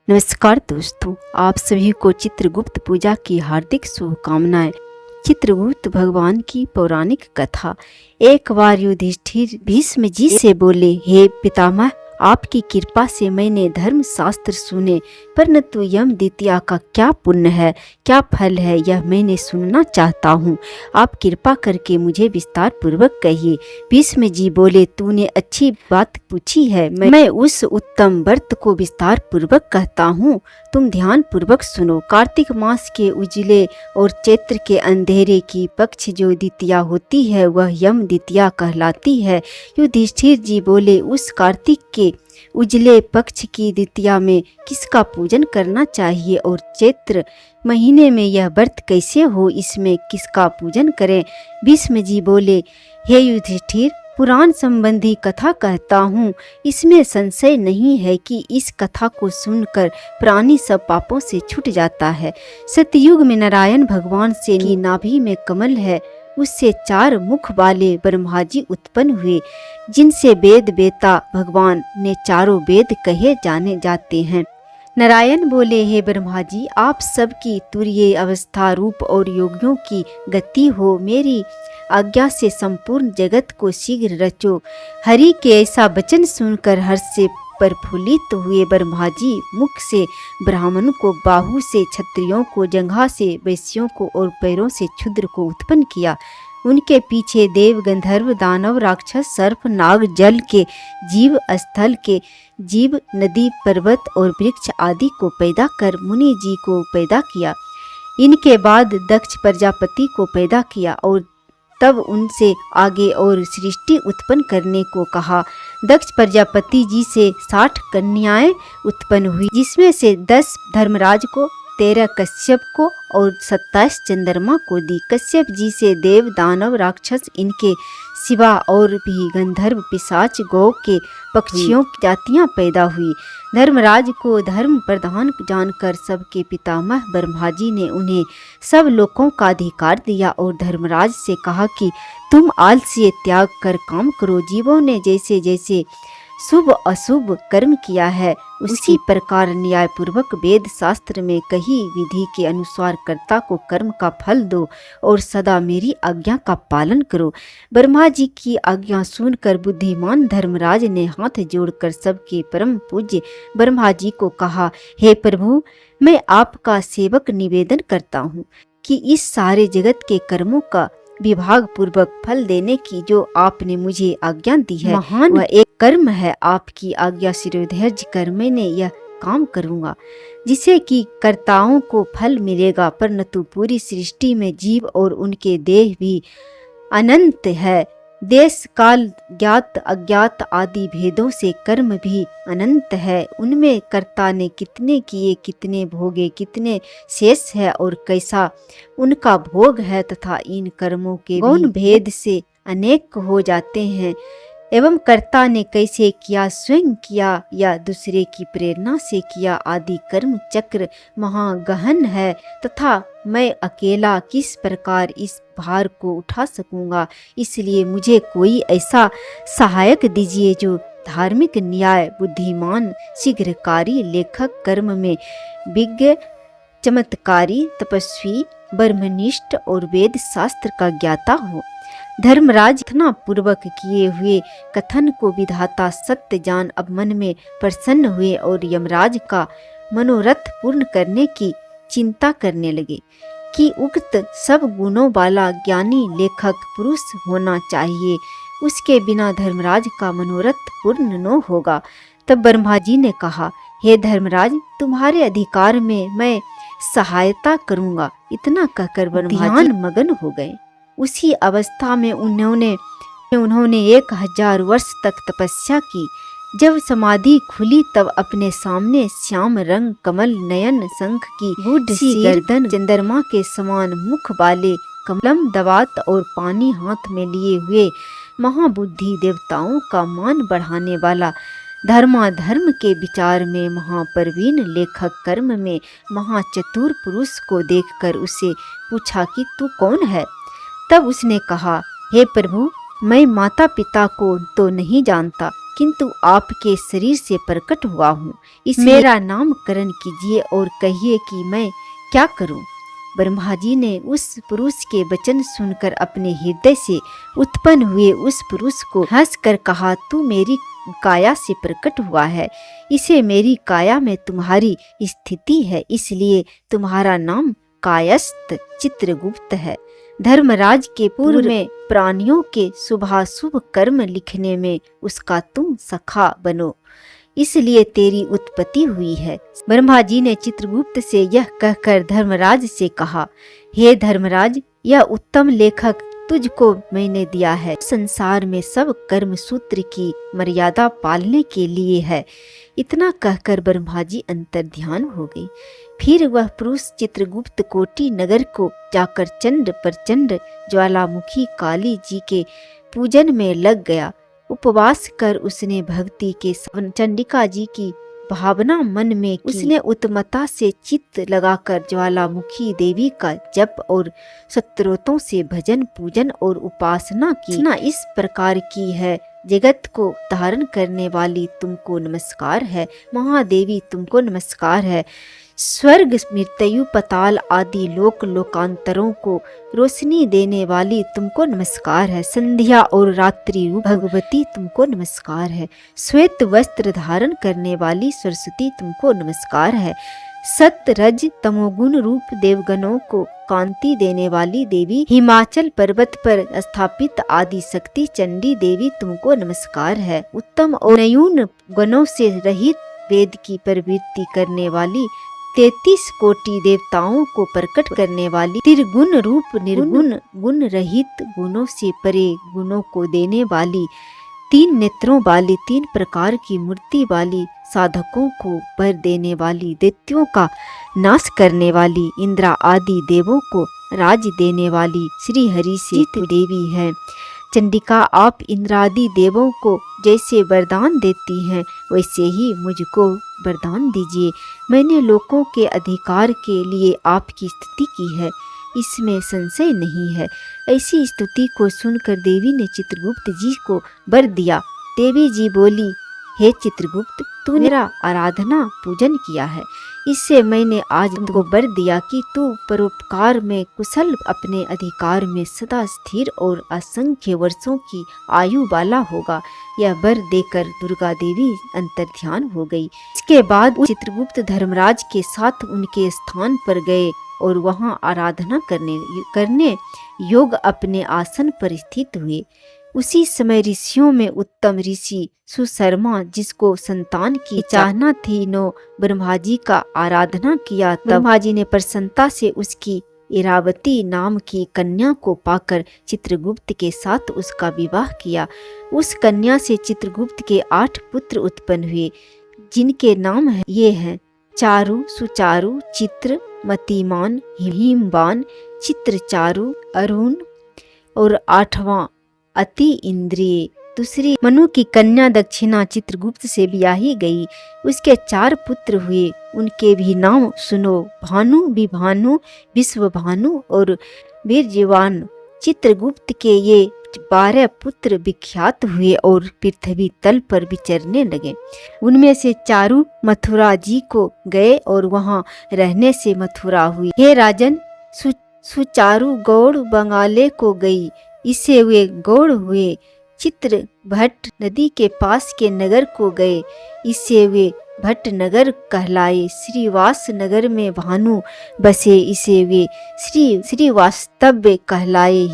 नमस्कार दोस्तों, आप सभी को चित्रगुप्त पूजा की हार्दिक शुभकामनाएं। चित्रगुप्त भगवान की पौराणिक कथा। एक बार युधिष्ठिर भीष्म जी से बोले, हे पितामह, आपकी कृपा से मैंने धर्म शास्त्र सुने, परंतु यम द्वितीया का क्या पुण्य है, क्या फल है, यह मैंने सुनना चाहता हूँ। आप कृपा करके मुझे विस्तार पूर्वक कहिए। भीष्म जी बोले, तूने अच्छी बात पूछी है, मैं उस उत्तम व्रत को विस्तार पूर्वक कहता हूँ, तुम ध्यान पूर्वक सुनो। कार्तिक मास के उजले और चैत्र के अंधेरे की पक्ष जो द्वितीया होती है वह यम द्वितीया कहलाती है। युधिष्ठिर जी बोले, उस कार्तिक के उजले पक्ष की द्वितीया में किसका पूजन करना चाहिए और चैत्र महीने में यह व्रत कैसे हो, इसमें किसका पूजन करें। भीष्म जी बोले, हे युधिष्ठिर, पुराण संबंधी कथा कहता हूँ, इसमें संशय नहीं है कि इस कथा को सुनकर प्राणी सब पापों से छूट जाता है। सतयुग में नारायण भगवान से की नाभि में कमल है, उससे 4 मुख वाले ब्रह्मा जी उत्पन्न हुए, जिनसे वेद वेता भगवान ने चारों वेद कहे जाने जाते हैं। नारायण बोले, हे ब्रह्मा जी, आप सबकी तुरीय अवस्था रूप और योगियों की गति हो, मेरी आज्ञा से संपूर्ण जगत को शीघ्र रचो। हरि के ऐसा वचन सुनकर हर्ष से प्रफुल्लित हुए ब्रह्मा जी मुख से ब्राह्मण को, बाहु से क्षत्रियों को, जंघा से वैश्यों को और पैरों से क्षुद्र को उत्पन्न किया। उनके पीछे देव, गंधर्व, दानव, राक्षस, सर्प, नाग, जल के जीव, स्थल के जीव, नदी, पर्वत और वृक्ष आदि को पैदा कर मुनि जी को पैदा किया। इनके बाद दक्ष प्रजापति को पैदा किया और तब उनसे आगे और सृष्टि उत्पन्न करने को कहा। दक्ष प्रजापति जी से 60 कन्याएं उत्पन्न हुई, जिसमें से 10 धर्मराज को, 13 कश्यप को और 27 चंद्रमा को दी। कश्यप जी से देव, दानव, राक्षस, इनके सिवा और भी गंधर्व, पिशाच, गौ के पक्षियों की जातियां पैदा हुई। धर्मराज को धर्म प्रधान जानकर सबके पितामह ब्रह्मा जी ने उन्हें सब लोकों का अधिकार दिया और धर्मराज से कहा कि तुम आलस्य त्याग कर काम करो। जीवों ने जैसे जैसे शुभ अशुभ कर्म किया है, उसी प्रकार न्याय पूर्वक वेद शास्त्र में कही विधि के अनुसार कर्ता को कर्म का फल दो और सदा मेरी आज्ञा का पालन करो। ब्रह्मा जी की आज्ञा सुनकर बुद्धिमान धर्मराज ने हाथ जोड़कर सबके परम पूज्य ब्रह्मा जी को कहा, हे प्रभु, मैं आपका सेवक निवेदन करता हूँ कि इस सारे जगत के कर्मों का विभाग पूर्वक फल देने की जो आपने मुझे आज्ञा दी है, महान वह एक कर्म है। आपकी आज्ञा शिरोधार्य कर मैंने यह काम करूंगा, जिसे कि कर्ताओं को फल मिलेगा, परंतु पूरी सृष्टि में जीव और उनके देह भी अनंत है। देश काल ज्ञात अज्ञात आदि भेदों से कर्म भी अनंत है। उनमें कर्ता ने कितने किए, कितने भोगे, कितने शेष है और कैसा उनका भोग है, तथा इन कर्मों के गौण भेद से अनेक हो जाते हैं। एवं कर्ता ने कैसे किया, स्वयं किया या दूसरे की प्रेरणा से किया, आदि कर्म चक्र महागहन है, तथा मैं अकेला किस प्रकार इस भार को उठा सकूंगा। इसलिए मुझे कोई ऐसा सहायक दीजिए जो धार्मिक, न्याय, बुद्धिमान, शीघ्रकारी, लेखक, कर्म में विज्ञ, चमत्कारी, तपस्वी, ब्रह्मनिष्ठ और वेद शास्त्र का ज्ञाता हो। धर्मराज इतना पूर्वक किए हुए कथन को विधाता सत्य जान अब मन में प्रसन्न हुए और यमराज का मनोरथ पूर्ण करने की चिंता करने लगे कि उक्त सब गुणों वाला ज्ञानी लेखक पुरुष होना चाहिए, उसके बिना धर्मराज का मनोरथ पूर्ण न होगा। तब ब्रह्मा जी ने कहा, हे धर्मराज, तुम्हारे अधिकार में मैं सहायता करूंगा। इतना कहकर ब्रह्मा जी मगन हो गए। उसी अवस्था में उन्होंने 1000 वर्ष तक तपस्या की। जब समाधि खुली तब अपने सामने श्याम रंग, कमल नयन, शंख की गुड सी गर्दन, चंद्रमा के समान मुख वाले, कमलम दवात और पानी हाथ में लिए हुए, महाबुद्धि, देवताओं का मान बढ़ाने वाला, धर्माधर्म के विचार में महाप्रवीण, लेखक, कर्म में महाचतुर पुरुष को देखकर उसे पूछा कि तू कौन है। तब उसने कहा, हे प्रभु, मैं माता पिता को तो नहीं जानता, किंतु आपके शरीर से प्रकट हुआ हूँ। इस मेरा नामकरण कीजिए और कहिए कि मैं क्या करूँ। ब्रह्मा जी ने उस पुरुष के वचन सुनकर अपने हृदय से उत्पन्न हुए उस पुरुष को हंसकर कहा, तू मेरी काया से प्रकट हुआ है, इसे मेरी काया में तुम्हारी स्थिति है, इसलिए तुम्हारा नाम कायस्थ चित्रगुप्त है। धर्मराज के पूर्व में प्राणियों के शुभाशुभ कर्म लिखने में उसका तुम सखा बनो, इसलिए तेरी उत्पत्ति हुई है। ब्रह्मा जी ने चित्रगुप्त से यह कहकर धर्मराज से कहा, हे धर्मराज, यह उत्तम लेखक तुझको मैंने दिया है। संसार में सब कर्म सूत्र की मर्यादा पालने के लिए है। इतना कहकर ब्रह्मा जी अंतर्ध्यान हो गई। फिर वह पुरुष चित्रगुप्त कोटि नगर को जाकर चंड प्रचंड ज्वालामुखी काली जी के पूजन में लग गया। उपवास कर उसने भक्ति के चंडिका जी की भावना मन में की। उसने उत्तमता से चित्त लगाकर ज्वालामुखी देवी का जप और स्तोत्रों से भजन पूजन और उपासना की। इस प्रकार की है, जगत को धारण करने वाली तुमको नमस्कार है, महादेवी तुमको नमस्कार है। स्वर्ग मृत्यु पाताल आदि लोक लोकांतरों को रोशनी देने वाली तुमको नमस्कार है। संध्या और रात्रि रूप भगवती तुमको नमस्कार है। श्वेत वस्त्र धारण करने वाली सरस्वती तुमको नमस्कार है। सत्य रज तमोगुण रूप देवगणों को कांति देने वाली देवी हिमाचल पर्वत पर स्थापित आदि शक्ति चंडी देवी तुमको नमस्कार है। उत्तम और नयून गुणों से रहित वेद की प्रवृत्ति करने वाली 33 कोटि देवताओं को प्रकट करने वाली त्रिगुण रूप निर्गुण गुण रहित गुणों से परे गुणों को देने वाली 3 नेत्रों वाली 3 प्रकार की मूर्ति वाली साधकों को वर देने वाली दैत्यों का नाश करने वाली इंद्रा आदि देवों को राज देने वाली श्री हरि से देवी है। चंडिका, आप इंद्रादि देवों को जैसे वरदान देती हैं वैसे ही मुझको वरदान दीजिए। मैंने लोगों के अधिकार के लिए आपकी स्तुति की है, इसमें संशय नहीं है। ऐसी स्तुति को सुनकर देवी ने चित्रगुप्त जी को वर दिया। देवी जी बोली, हे चित्रगुप्त, तूने मेरा आराधना पूजन किया है, इससे मैंने आज तुमको वर दिया कि तू परोपकार में कुशल अपने अधिकार में सदा स्थिर और असंख्य वर्षों की आयु वाला होगा। यह वर देकर दुर्गा देवी अंतर्ध्यान हो गई। इसके बाद चित्रगुप्त धर्मराज के साथ उनके स्थान पर गए और वहां आराधना करने योग अपने आसन पर स्थित हुए। उसी समय ऋषियों में उत्तम ऋषि सुशर्मा, जिसको संतान की चाहना थी, नो ब्रह्मा जी का आराधना किया। तब ब्रह्मा जी ने प्रसन्नता से उसकी इरावती नाम की कन्या को पाकर चित्रगुप्त के साथ उसका विवाह किया। उस कन्या से चित्रगुप्त के 8 पुत्र उत्पन्न हुए, जिनके नाम ये हैं चारु, सुचारु, चित्र, मतिमान, हिमवान, चित्रचारु, अरुण और 8वां अति इंद्रिय। दूसरी मनु की कन्या दक्षिणा चित्रगुप्त से ब्याही गई। उसके 4 पुत्र हुए, उनके भी नाम सुनो, भानु, विभानु, विश्वभानु और वीर्यवान। चित्रगुप्त के ये 12 पुत्र विख्यात हुए और पृथ्वी तल पर विचरने लगे। उनमें से चारु मथुरा जी को गए और वहां रहने से मथुरा हुई। हे राजन, सुचारु गौड़ बंगाले को गई, इससे वे गौड़ हुए। चित्र भट्ट नदी के पास के नगर को गए, इससे वे भट्ट नगर कहलाए। श्रीवास नगर में भानु बसे, इसे वे श्रीवास्तव्य कहलाए।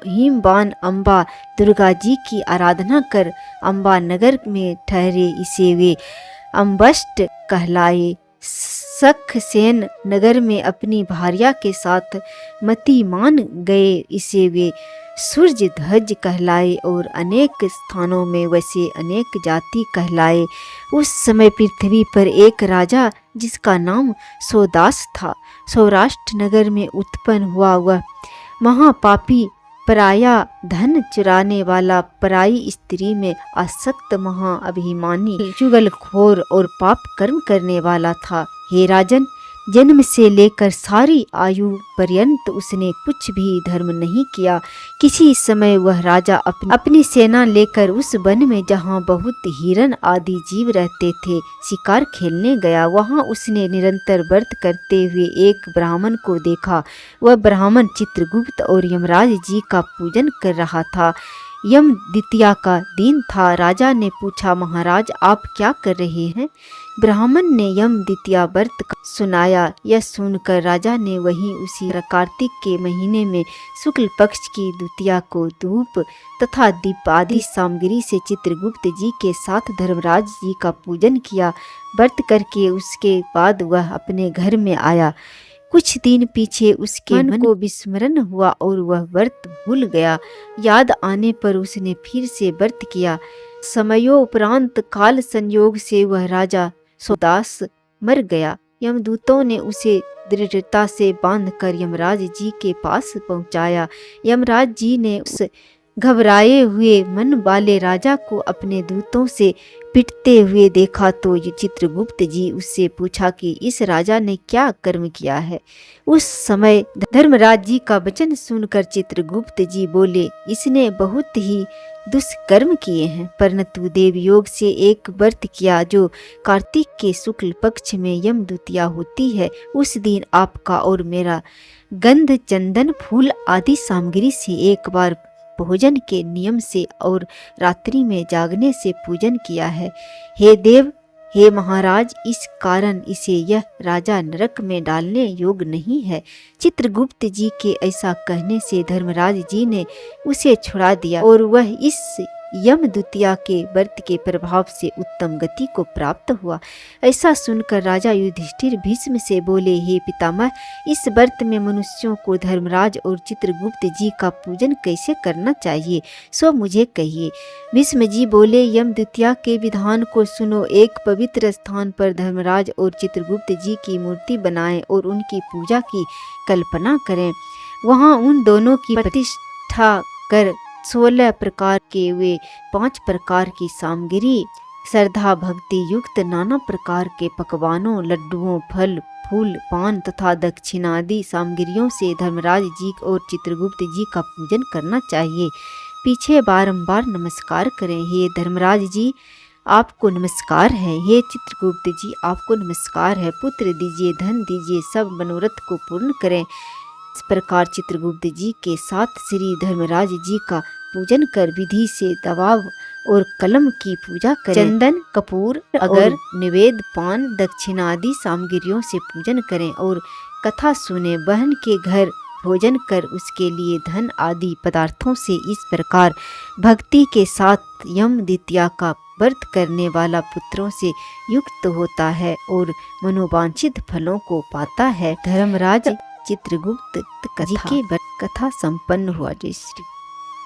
हिमवान अम्बा दुर्गा जी की आराधना कर अम्बा नगर में ठहरे, इसे वे अम्बष्ट कहलाए। सखसेन नगर में अपनी भार्या के साथ मतिमान गए, इसे वे सूर्य ध्वज कहलाए और अनेक स्थानों में वैसे अनेक जाति कहलाए। उस समय पृथ्वी पर एक राजा जिसका नाम सौदास था, सौराष्ट्र नगर में उत्पन्न हुआ। वह महापापी, पराया धन चुराने वाला, पराई स्त्री में आसक्त, महाअभिमानी, चुगलखोर और पाप कर्म करने वाला था। हे राजन, जन्म से लेकर सारी आयु पर्यंत उसने कुछ भी धर्म नहीं किया। किसी समय वह राजा अपनी सेना लेकर उस वन में जहाँ बहुत हिरन आदि जीव रहते थे शिकार खेलने गया। वहाँ उसने निरंतर व्रत करते हुए एक ब्राह्मण को देखा। वह ब्राह्मण चित्रगुप्त और यमराज जी का पूजन कर रहा था। यम द्वितीया का दिन था। राजा ने पूछा, महाराज आप क्या कर रहे हैं? ब्राह्मण ने यम द्वितीया व्रत का सुनाया। यह सुनकर राजा ने वहीं उसी कार्तिक के महीने में शुक्ल पक्ष की द्वितीया को धूप तथा दीप आदि सामग्री से चित्रगुप्त जी के साथ धर्मराज जी का पूजन किया। व्रत करके उसके बाद वह अपने घर में आया। कुछ दिन पीछे उसके मन को विस्मरण हुआ और वह व्रत भूल गया। याद आने पर उसने फिर से व्रत किया। समयों उपरांत काल संयोग से वह राजा सोदास मर गया। यमदूतों ने उसे दृढ़ता से बांधकर यमराज जी के पास पहुंचाया। यमराज जी ने उस घबराए हुए मन वाले राजा को अपने दूतों से पिटते हुए देखा तो चित्रगुप्त जी उससे पूछा कि इस राजा ने क्या कर्म किया है। उस समय धर्मराज जी का वचन सुनकर चित्रगुप्त जी बोले, इसने बहुत ही दुष्कर्म किए हैं, परंतु देवयोग से एक व्रत किया जो कार्तिक के शुक्ल पक्ष में यम द्वितीया होती है। उस दिन आपका और मेरा गंध चंदन फूल आदि सामग्री से एक बार भोजन के नियम से और रात्रि में जागने से पूजन किया है। हे देव, हे महाराज, इस कारण इसे यह राजा नरक में डालने योग्य नहीं है। चित्रगुप्त जी के ऐसा कहने से धर्मराज जी ने उसे छुड़ा दिया और वह इस यम द्वितीया के व्रत के प्रभाव से उत्तम गति को प्राप्त हुआ। ऐसा सुनकर राजा युधिष्ठिर भीष्म से बोले, हे पितामह, इस व्रत में मनुष्यों को धर्मराज और चित्रगुप्त जी का पूजन कैसे करना चाहिए, सो मुझे कहिए। भीष्म जी बोले, यम द्वितीया के विधान को सुनो। एक पवित्र स्थान पर धर्मराज और चित्रगुप्त जी की मूर्ति बनाएं और उनकी पूजा की कल्पना करें। वहां उन दोनों की प्रतिष्ठा कर 16 प्रकार के वे 5 प्रकार की सामग्री, श्रद्धा भक्ति युक्त नाना प्रकार के पकवानों, लड्डुओं, फल फूल, पान तथा दक्षिणादि सामग्रियों से धर्मराज जी और चित्रगुप्त जी का पूजन करना चाहिए। पीछे बारंबार नमस्कार करें। हे धर्मराज जी, आपको नमस्कार है। हे चित्रगुप्त जी, आपको नमस्कार है। पुत्र दीजिए, धन दीजिए, सब मनोरथ को पूर्ण करें। इस प्रकार चित्रगुप्त जी के साथ श्री धर्मराज जी का पूजन कर विधि से दवाब और कलम की पूजा करें। चंदन, कपूर, अगर, निवेद, पान, दक्षिणादि सामग्रियों से पूजन करें और कथा सुने। बहन के घर भोजन कर उसके लिए धन आदि पदार्थों से इस प्रकार भक्ति के साथ यम द्वितीया का व्रत करने वाला पुत्रों से युक्त होता है और मनोवांछित फलों को पाता है। धर्मराज चित्रगुप्त जी की कथा संपन्न हुआ। जय श्री